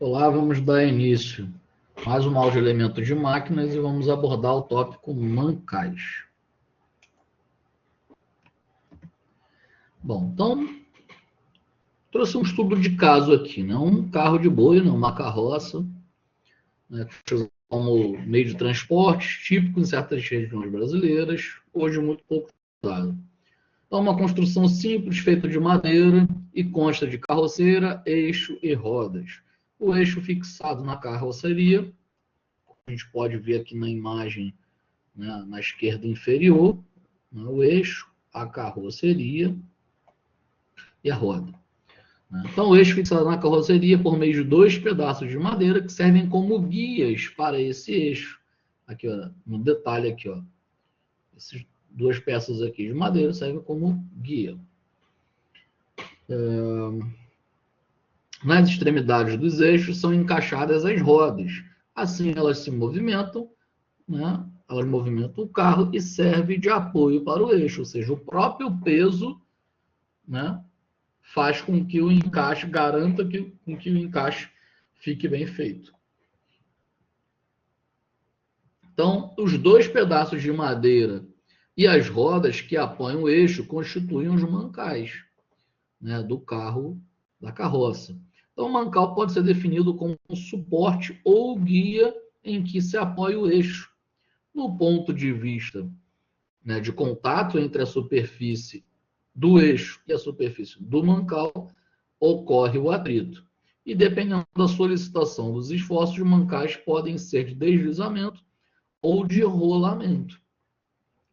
Olá, vamos dar início a mais uma aula de elementos de máquinas e vamos abordar o tópico mancais. Bom, então, trouxe um estudo de caso aqui, né? Um carro de boi, né? Uma carroça, né? Como meio de transporte, típico em certas regiões brasileiras, hoje muito pouco usado. Então, uma construção simples, feita de madeira e consta de carroceira, eixo e rodas. O eixo fixado na carroceria, a gente pode ver aqui na imagem, né, na esquerda inferior, né, o eixo, a carroceria e a roda. Né? Então, o eixo fixado na carroceria por meio de dois pedaços de madeira que servem como guias para esse eixo. Aqui, ó, no detalhe aqui, ó, essas duas peças aqui de madeira servem como guia. Nas extremidades dos eixos são encaixadas as rodas. Assim, elas se movimentam, né? Elas movimentam o carro e serve de apoio para o eixo, ou seja, o próprio peso, né, faz com que o encaixe, garanta com que o encaixe fique bem feito. Então, os dois pedaços de madeira e as rodas que apoiam o eixo constituem os mancais, né, do carro, da carroça. Então, o mancal pode ser definido como um suporte ou guia em que se apoia o eixo. No ponto de vista, né, de contato entre a superfície do eixo e a superfície do mancal, ocorre o atrito. E dependendo da solicitação dos esforços, os mancais podem ser de deslizamento ou de rolamento.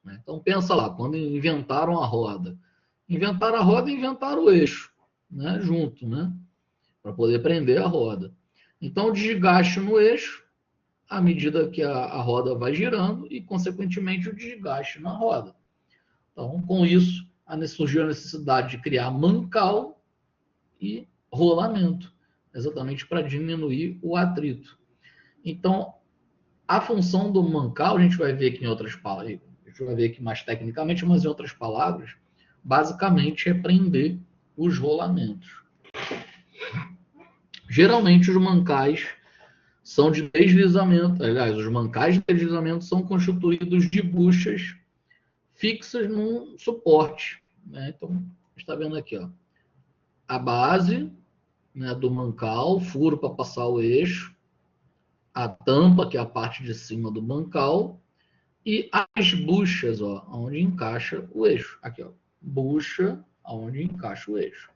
Então, pensa lá, quando inventaram a roda. Inventaram a roda e inventaram o eixo, né, junto, né, para poder prender a roda. Então, o desgaste no eixo, à medida que a roda vai girando, e, consequentemente, o desgaste na roda. Então, com isso, surgiu a necessidade de criar mancal e rolamento, exatamente para diminuir o atrito. Então, a função do mancal, a gente vai ver aqui em outras palavras, a gente vai ver aqui mais tecnicamente, mas em outras palavras, basicamente é prender os rolamentos. Geralmente, os mancais são de deslizamento, aliás, os mancais de deslizamento são constituídos de buchas fixas num suporte. Né? Então, a gente está vendo aqui, ó, a base, né, do mancal, furo para passar o eixo, a tampa, que é a parte de cima do mancal, e as buchas, ó, onde encaixa o eixo. Aqui, ó, bucha, onde encaixa o eixo.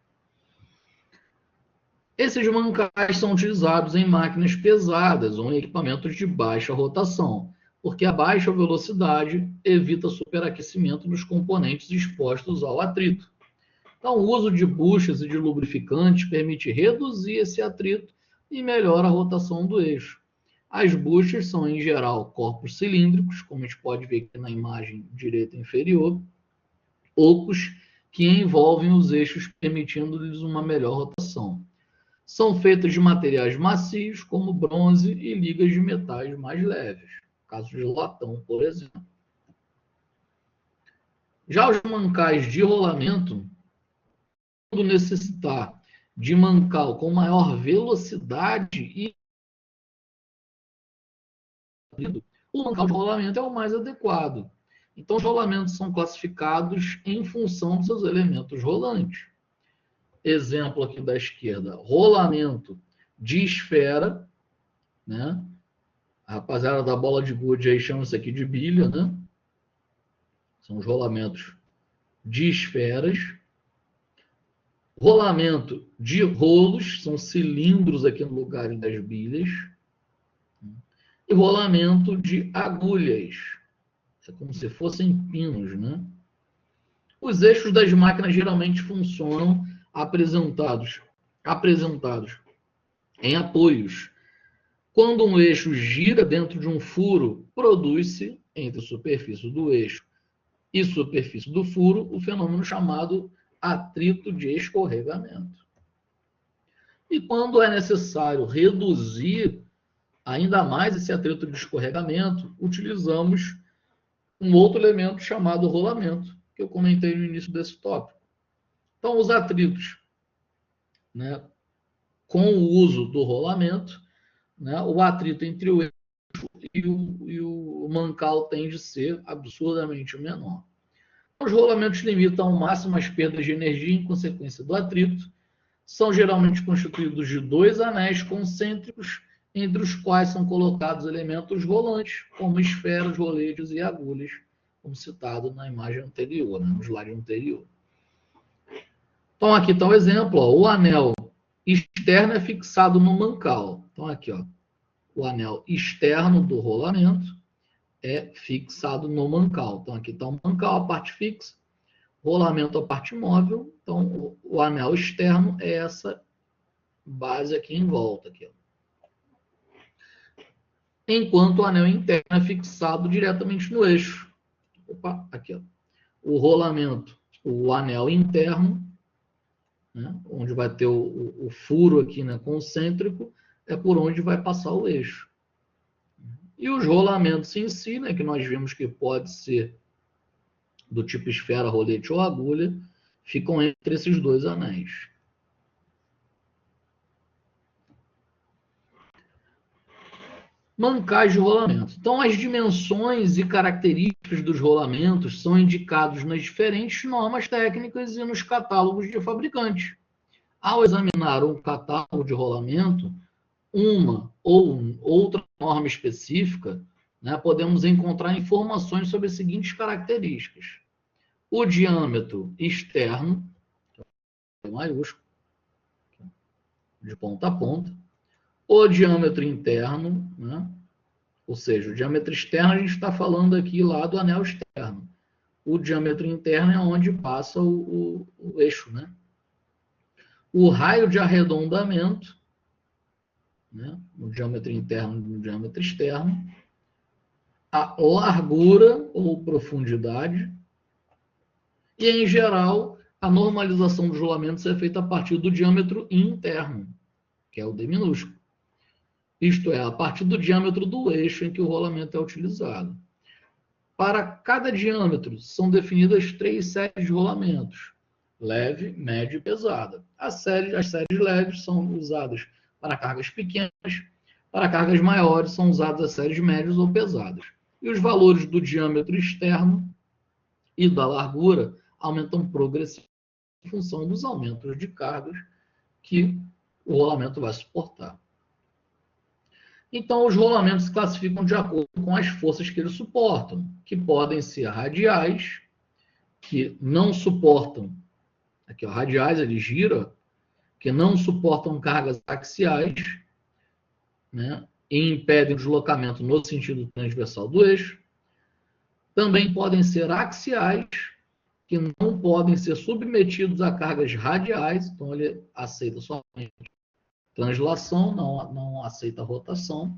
Esses mancais são utilizados em máquinas pesadas ou em equipamentos de baixa rotação, porque a baixa velocidade evita superaquecimento dos componentes expostos ao atrito. Então, o uso de buchas e de lubrificantes permite reduzir esse atrito e melhora a rotação do eixo. As buchas são, em geral, corpos cilíndricos, como a gente pode ver aqui na imagem direita inferior, ocos que envolvem os eixos, permitindo-lhes uma melhor rotação. São feitas de materiais macios, como bronze, e ligas de metais mais leves, caso de latão, por exemplo. Já os mancais de rolamento, quando necessitar de mancal com maior velocidade e o mancal de rolamento é o mais adequado. Então, os rolamentos são classificados em função dos seus elementos rolantes. Exemplo aqui da esquerda, rolamento de esfera, né? A rapaziada da bola de gude aí chama isso aqui de bilha, né? São os rolamentos de esferas. Rolamento de rolos, são cilindros aqui no lugar das bilhas. E rolamento de agulhas, é como se fossem pinos, né? Os eixos das máquinas geralmente funcionam apresentados em apoios. Quando um eixo gira dentro de um furo, produz-se, entre a superfície do eixo e superfície do furo, o fenômeno chamado atrito de escorregamento. E quando é necessário reduzir ainda mais esse atrito de escorregamento, utilizamos um outro elemento chamado rolamento, que eu comentei no início desse tópico. Então, os atritos, né, com o uso do rolamento, né, o atrito entre o eixo e o mancal tende a ser absurdamente menor. Os rolamentos limitam ao máximo as perdas de energia em consequência do atrito. São geralmente constituídos de dois anéis concêntricos, entre os quais são colocados elementos rolantes, como esferas, roletes e agulhas, como citado na imagem anterior, né, no slide anterior. Então, aqui está o exemplo. Ó, o anel externo é fixado no mancal. Então, aqui, ó, o anel externo do rolamento é fixado no mancal. Então, aqui está o mancal, a parte fixa, rolamento, a parte móvel. Então, o anel externo é essa base aqui em volta. Aqui, ó. Enquanto o anel interno é fixado diretamente no eixo. Opa, aqui, ó. O rolamento, o anel interno, né, onde vai ter o furo aqui, né, concêntrico, é por onde vai passar o eixo. E os rolamentos em si, né, que nós vimos que pode ser do tipo esfera, rolete ou agulha, ficam entre esses dois anéis. Mancais de rolamento. Então, as dimensões e características dos rolamentos são indicados nas diferentes normas técnicas e nos catálogos de fabricantes. Ao examinar um catálogo de rolamento, uma ou outra norma específica, né, podemos encontrar informações sobre as seguintes características. O diâmetro externo, maiúsculo, de ponta a ponta. O diâmetro interno, né, ou seja, o diâmetro externo a gente está falando aqui lá do anel externo. O diâmetro interno é onde passa o eixo, né? O raio de arredondamento, né, no diâmetro interno e no diâmetro externo, a largura ou profundidade, e, em geral, a normalização dos rolamentos é feita a partir do diâmetro interno, que é o D minúsculo. Isto é, a partir do diâmetro do eixo em que o rolamento é utilizado. Para cada diâmetro, são definidas 3 séries de rolamentos: leve, médio e pesada. As séries leves são usadas para cargas pequenas, para cargas maiores são usadas as séries médias ou pesadas. E os valores do diâmetro externo e da largura aumentam progressivamente em função dos aumentos de cargas que o rolamento vai suportar. Então, os rolamentos se classificam de acordo com as forças que eles suportam, que podem ser radiais, que não suportam, aqui, ó, radiais, ele gira, que não suportam cargas axiais, né, e impedem o deslocamento no sentido transversal do eixo. Também podem ser axiais, que não podem ser submetidos a cargas radiais, então ele aceita somente translação, não aceita rotação,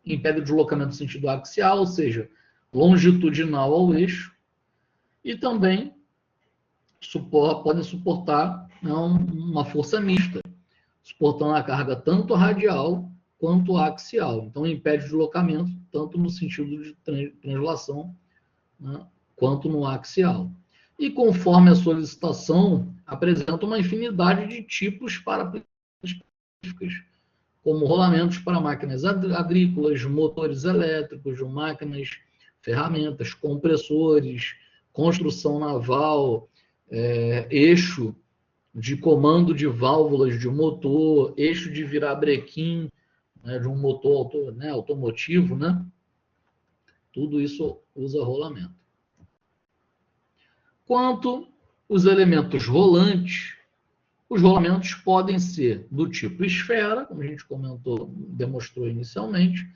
impede o deslocamento no sentido axial, ou seja, longitudinal ao eixo, e também podem suportar, não, uma força mista, suportando a carga tanto radial quanto axial. Então, impede o deslocamento tanto no sentido de translação, né, quanto no axial. E conforme a solicitação, apresenta uma infinidade de tipos para aplicações específicas, como rolamentos para máquinas agrícolas, motores elétricos, máquinas, ferramentas, compressores, construção naval, eixo de comando de válvulas de motor, eixo de virabrequim, né, de um motor automotivo, né? Tudo isso usa rolamento. Quanto os elementos rolantes, os rolamentos podem ser do tipo esfera, como a gente comentou, demonstrou inicialmente,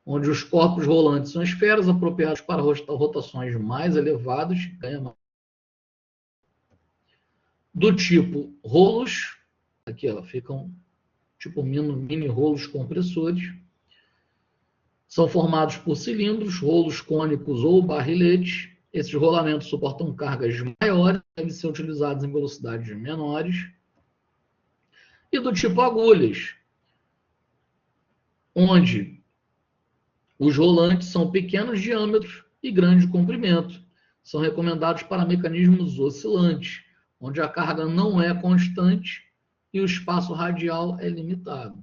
onde os corpos rolantes são esferas apropriadas para rotações mais elevadas, do tipo rolos, aqui ó, ficam tipo mini rolos compressores, são formados por cilindros, rolos cônicos ou barriletes. Esses rolamentos suportam cargas maiores, devem ser utilizados em velocidades menores. E do tipo agulhas, onde os rolantes são pequenos diâmetros e grande comprimento. São recomendados para mecanismos oscilantes, onde a carga não é constante e o espaço radial é limitado.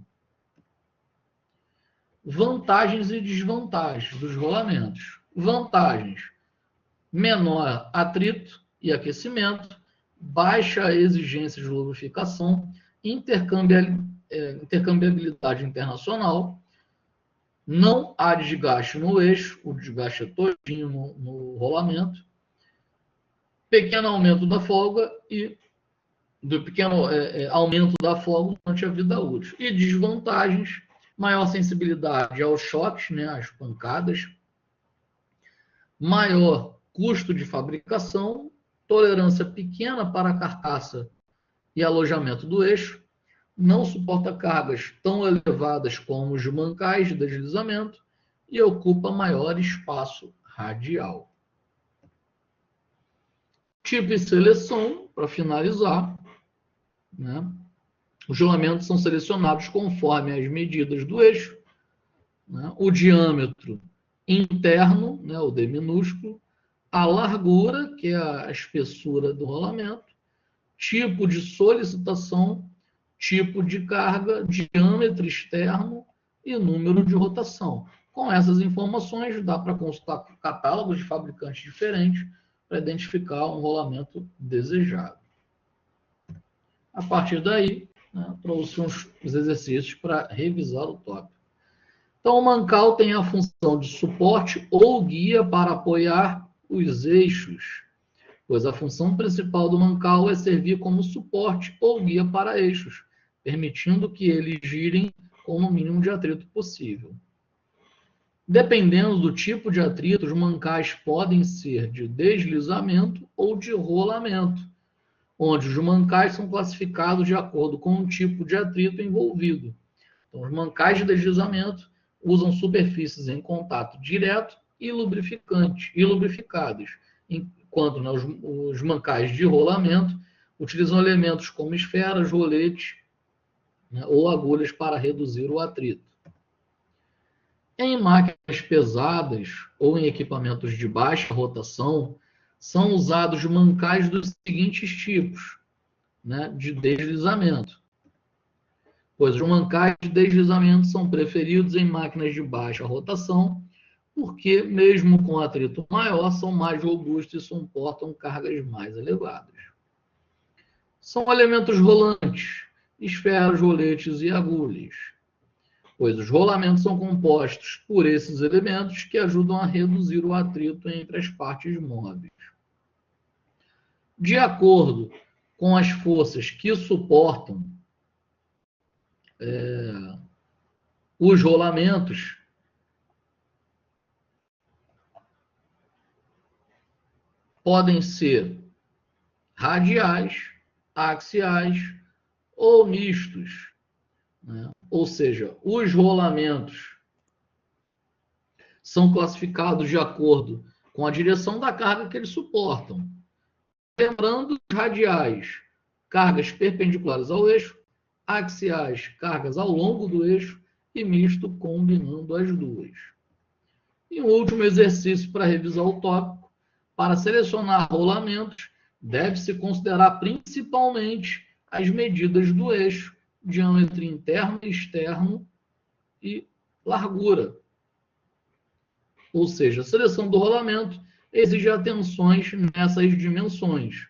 Vantagens e desvantagens dos rolamentos. Vantagens: menor atrito e aquecimento, baixa exigência de lubrificação, intercambiabilidade internacional, não há desgaste no eixo, o desgaste é todinho no rolamento, pequeno aumento da folga e do pequeno aumento da folga durante a vida útil. E desvantagens: maior sensibilidade aos choques, né, às pancadas, maior custo de fabricação, tolerância pequena para a carcaça e alojamento do eixo, não suporta cargas tão elevadas como os mancais de deslizamento e ocupa maior espaço radial. Tipo e seleção, para finalizar, né? Os rolamentos são selecionados conforme as medidas do eixo, né? O diâmetro interno, né, o D minúsculo, a largura, que é a espessura do rolamento, tipo de solicitação, tipo de carga, diâmetro externo e número de rotação. Com essas informações, dá para consultar catálogos de fabricantes diferentes para identificar um rolamento desejado. A partir daí, né, trouxe uns exercícios para revisar o tópico. Então, o mancal tem a função de suporte ou guia para apoiar os eixos, pois a função principal do mancal é servir como suporte ou guia para eixos, permitindo que eles girem com o mínimo de atrito possível. Dependendo do tipo de atrito, os mancais podem ser de deslizamento ou de rolamento, onde os mancais são classificados de acordo com o tipo de atrito envolvido. Então, os mancais de deslizamento usam superfícies em contato direto e lubrificadas, enquanto, né, os mancais de rolamento utilizam elementos como esferas, roletes, né, ou agulhas para reduzir o atrito. Em máquinas pesadas ou em equipamentos de baixa rotação, são usados mancais dos seguintes tipos, né, de deslizamento, pois os mancais de deslizamento são preferidos em máquinas de baixa rotação, porque, mesmo com atrito maior, são mais robustos e suportam cargas mais elevadas. São elementos rolantes, esferas, roletes e agulhas, pois os rolamentos são compostos por esses elementos que ajudam a reduzir o atrito entre as partes móveis. De acordo com as forças que suportam os rolamentos, podem ser radiais, axiais ou mistos, né? Ou seja, os rolamentos são classificados de acordo com a direção da carga que eles suportam. Lembrando, os radiais, cargas perpendiculares ao eixo, axiais, cargas ao longo do eixo, e misto, combinando as duas. E um último exercício para revisar o tópico: para selecionar rolamentos, deve-se considerar principalmente as medidas do eixo, diâmetro interno e externo e largura. Ou seja, a seleção do rolamento exige atenções nessas dimensões.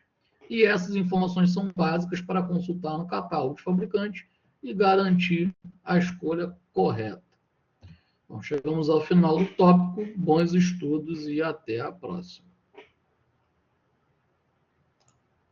E essas informações são básicas para consultar no catálogo de fabricante e garantir a escolha correta. Então, chegamos ao final do tópico. Bons estudos e até a próxima.